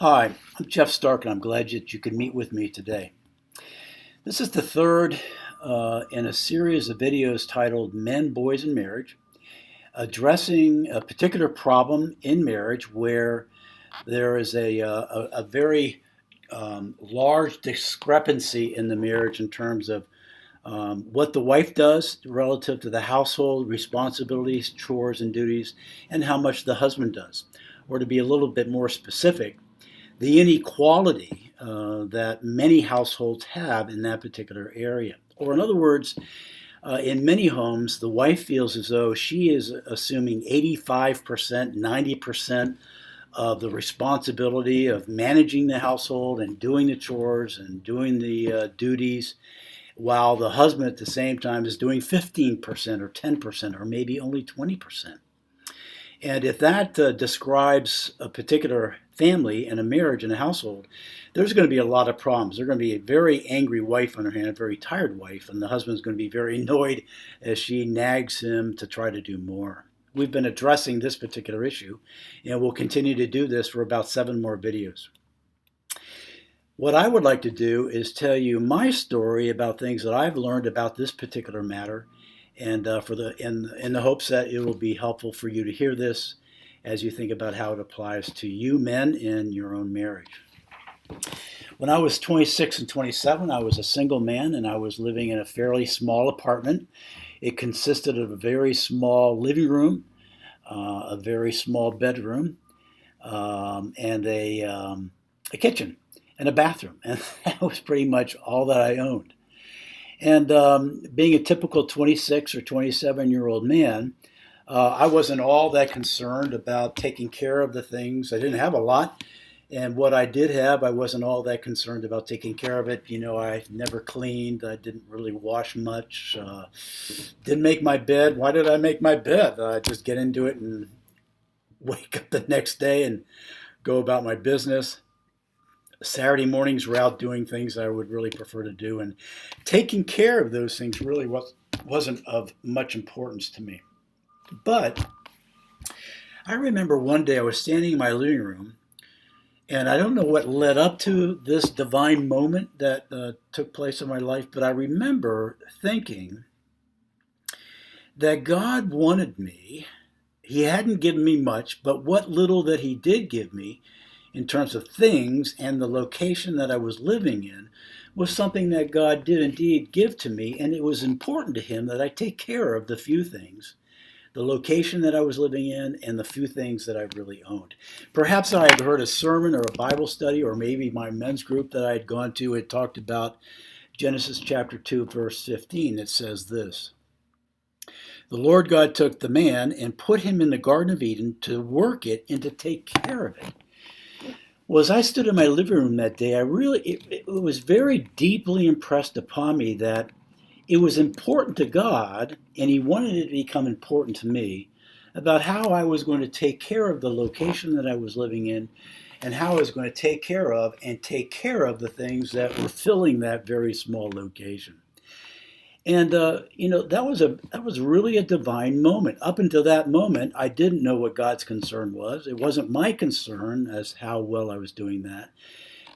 Hi, I'm Jeff Stark, and I'm glad that you could meet with me today. This is the third in a series of videos titled Men, Boys, and Marriage, addressing a particular problem in marriage where there is a very large discrepancy in the marriage in terms of what the wife does relative to the household responsibilities, chores, and duties, and how much the husband does. Or to be a little bit more specific, the inequality that many households have in that particular area. Or, in other words, in many homes, the wife feels as though she is assuming 85%, 90% of the responsibility of managing the household and doing the chores and doing the duties, while the husband at the same time is doing 15% or 10% or maybe only 20%. And if that describes a particular family and a marriage and a household, there's going to be a lot of problems. There's going to be a very angry wife on her hand, a very tired wife, and the husband's going to be very annoyed as she nags him to try to do more. We've been addressing this particular issue, and we'll continue to do this for about 7 more videos. What I would like to do is tell you my story about things that I've learned about this particular matter, and in the hopes that it will be helpful for you to hear this as you think about how it applies to you men in your own marriage. When I was 26 and 27, I was a single man, and I was living in a fairly small apartment. It consisted of a very small living room, a very small bedroom, and a kitchen and a bathroom, and that was pretty much all that I owned. And being a typical 26 or 27-year-old man, I wasn't all that concerned about taking care of the things. I didn't have a lot. And what I did have, I wasn't all that concerned about taking care of it. You know, I never cleaned. I didn't really wash much. Didn't make my bed. Why did I make my bed? Just get into it and wake up the next day and go about my business. Saturday mornings were out doing things I would really prefer to do, and taking care of those things really wasn't of much importance to me. But I remember one day I was standing in my living room, and I don't know what led up to this divine moment that took place in my life, but I remember thinking that God wanted me. He hadn't given me much, but what little that he did give me in terms of things and the location that I was living in was something that God did indeed give to me, and it was important to him that I take care of the few things, the location that I was living in, and the few things that I really owned. Perhaps I had heard a sermon or a Bible study, or maybe my men's group that I had gone to had talked about Genesis chapter 2, verse 15. It says this: "The Lord God took the man and put him in the Garden of Eden to work it and to take care of it." Well, as I stood in my living room that day, it was very deeply impressed upon me that it was important to God, and he wanted it to become important to me, about how I was going to take care of the location that I was living in, and how I was going to take care of the things that were filling that very small location. And that was really a divine moment. Up until that moment, I didn't know what God's concern was. It wasn't my concern as how well I was doing that.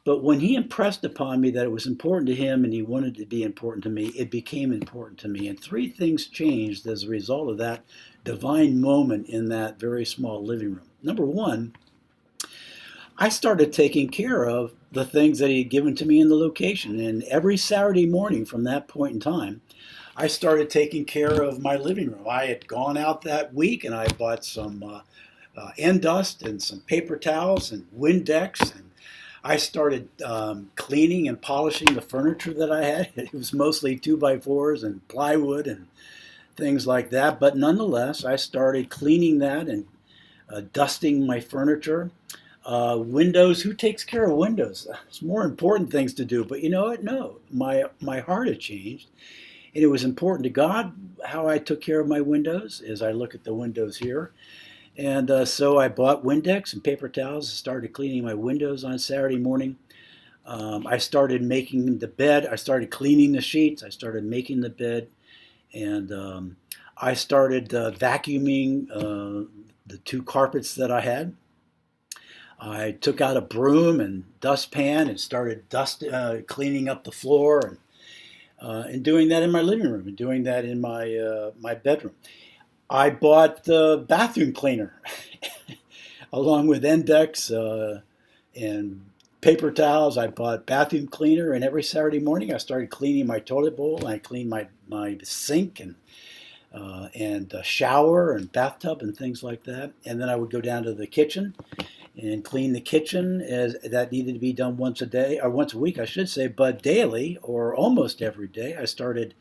But when he impressed upon me that it was important to him and he wanted it to be important to me, it became important to me. And 3 things changed as a result of that divine moment in that very small living room. Number 1, I started taking care of the things that he had given to me in the location. And every Saturday morning from that point in time, I started taking care of my living room. I had gone out that week and I bought some end dust and some paper towels and Windex, and I started cleaning and polishing the furniture that I had. It was mostly 2x4s and plywood and things like that. But nonetheless, I started cleaning that and dusting my furniture. Windows, who takes care of windows? There's more important things to do. But you know what? No, my heart had changed. And it was important to God how I took care of my windows, as I look at the windows here. And so I bought Windex and paper towels and started cleaning my windows on Saturday morning. I started making the bed. I started cleaning the sheets. I started making the bed. And I started vacuuming the 2 carpets that I had. I took out a broom and dustpan and started cleaning up the floor and doing that in my living room and doing that in my bedroom. I bought the bathroom cleaner along with Endex and paper towels. I bought bathroom cleaner, and every Saturday morning I started cleaning my toilet bowl. And I cleaned my sink and shower and bathtub and things like that. And then I would go down to the kitchen and clean the kitchen, as that needed to be done once a day, or once a week, I should say, but daily or almost every day. I started,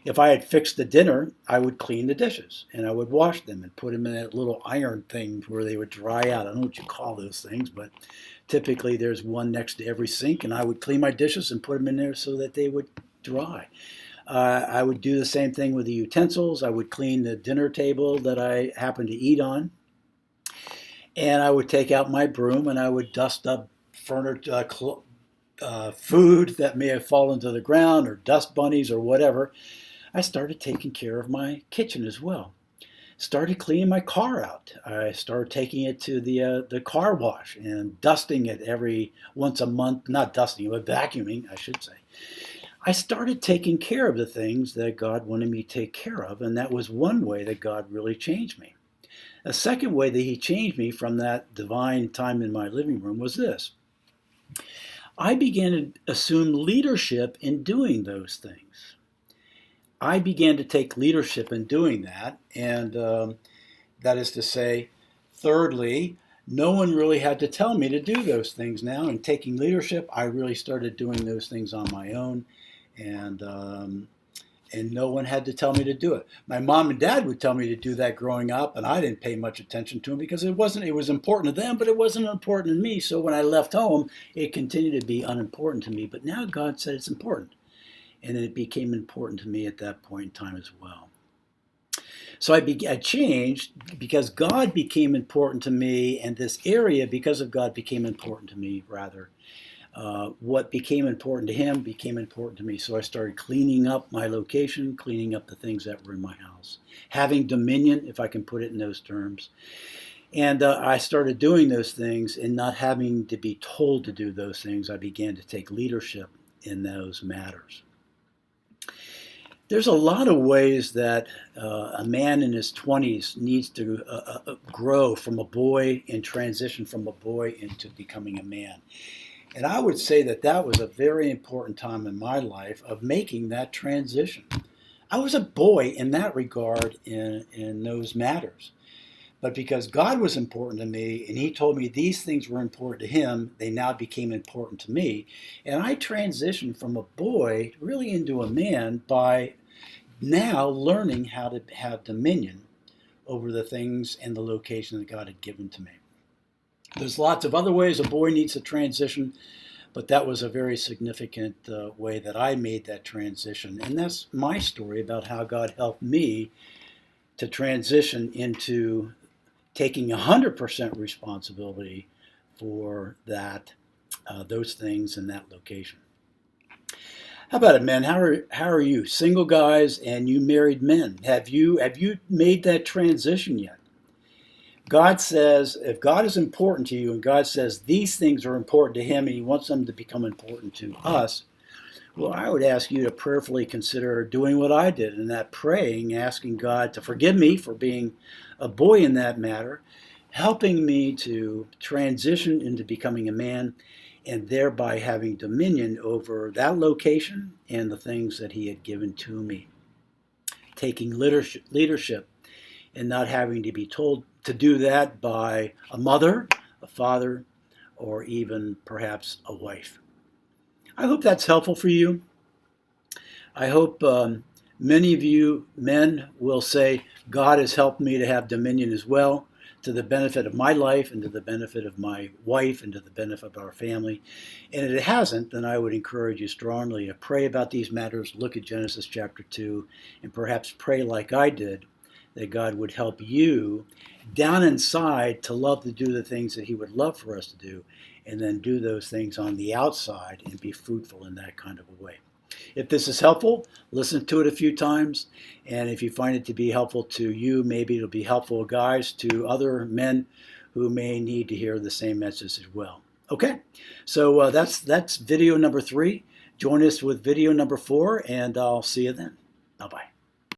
if I had fixed the dinner, I would clean the dishes and I would wash them and put them in that little iron thing where they would dry out. I don't know what you call those things, but typically there's one next to every sink, and I would clean my dishes and put them in there so that they would dry. I would do the same thing with the utensils. I would clean the dinner table that I happened to eat on. And I would take out my broom and I would dust up furniture, food that may have fallen to the ground, or dust bunnies or whatever. I started taking care of my kitchen as well. Started cleaning my car out. I started taking it to the car wash and dusting it every once a month. Not dusting, but vacuuming, I should say. I started taking care of the things that God wanted me to take care of, and that was one way that God really changed me. A second way that he changed me from that divine time in my living room was this. I began to assume leadership in doing those things. I began to take leadership in doing that, and that is to say, thirdly, no one really had to tell me to do those things now. And taking leadership, I really started doing those things on my own, and no one had to tell me to do it. My mom and dad would tell me to do that growing up, and I didn't pay much attention to them because it was important to them, but it wasn't important to me. So when I left home, it continued to be unimportant to me. But now God said it's important, and it became important to me at that point in time as well. So I changed because God became important to me, and this area, because of God, became important to me, rather. What became important to him became important to me. So I started cleaning up my location, cleaning up the things that were in my house, having dominion, if I can put it in those terms. And I started doing those things and not having to be told to do those things. I began to take leadership in those matters. There's a lot of ways that a man in his 20s needs to grow from a boy and transition from a boy into becoming a man. And I would say that that was a very important time in my life of making that transition. I was a boy in that regard in those matters. But because God was important to me and he told me these things were important to him, they now became important to me. And I transitioned from a boy really into a man by now learning how to have dominion over the things and the location that God had given to me. There's lots of other ways a boy needs to transition, but that was a very significant way that I made that transition. And that's my story about how God helped me to transition into taking 100% responsibility for those things in that location. How about it, men? How are you? Single guys and you married men. Have you made that transition yet? God says, if God is important to you and God says these things are important to him and he wants them to become important to us, well, I would ask you to prayerfully consider doing what I did, and that praying, asking God to forgive me for being a boy in that matter, helping me to transition into becoming a man, and thereby having dominion over that location and the things that he had given to me. Taking leadership and not having to be told to do that by a mother, a father, or even perhaps a wife. I hope that's helpful for you. I hope many of you men will say, God has helped me to have dominion as well, to the benefit of my life and to the benefit of my wife and to the benefit of our family. And if it hasn't, then I would encourage you strongly to pray about these matters, look at Genesis chapter 2, and perhaps pray like I did, that God would help you down inside to love to do the things that he would love for us to do, and then do those things on the outside and be fruitful in that kind of a way. If this is helpful, listen to it a few times, and if you find it to be helpful to you, maybe it'll be helpful, guys, to other men who may need to hear the same message as well. Okay, so that's video number 3. Join us with video number 4, and I'll see you then. Bye-bye.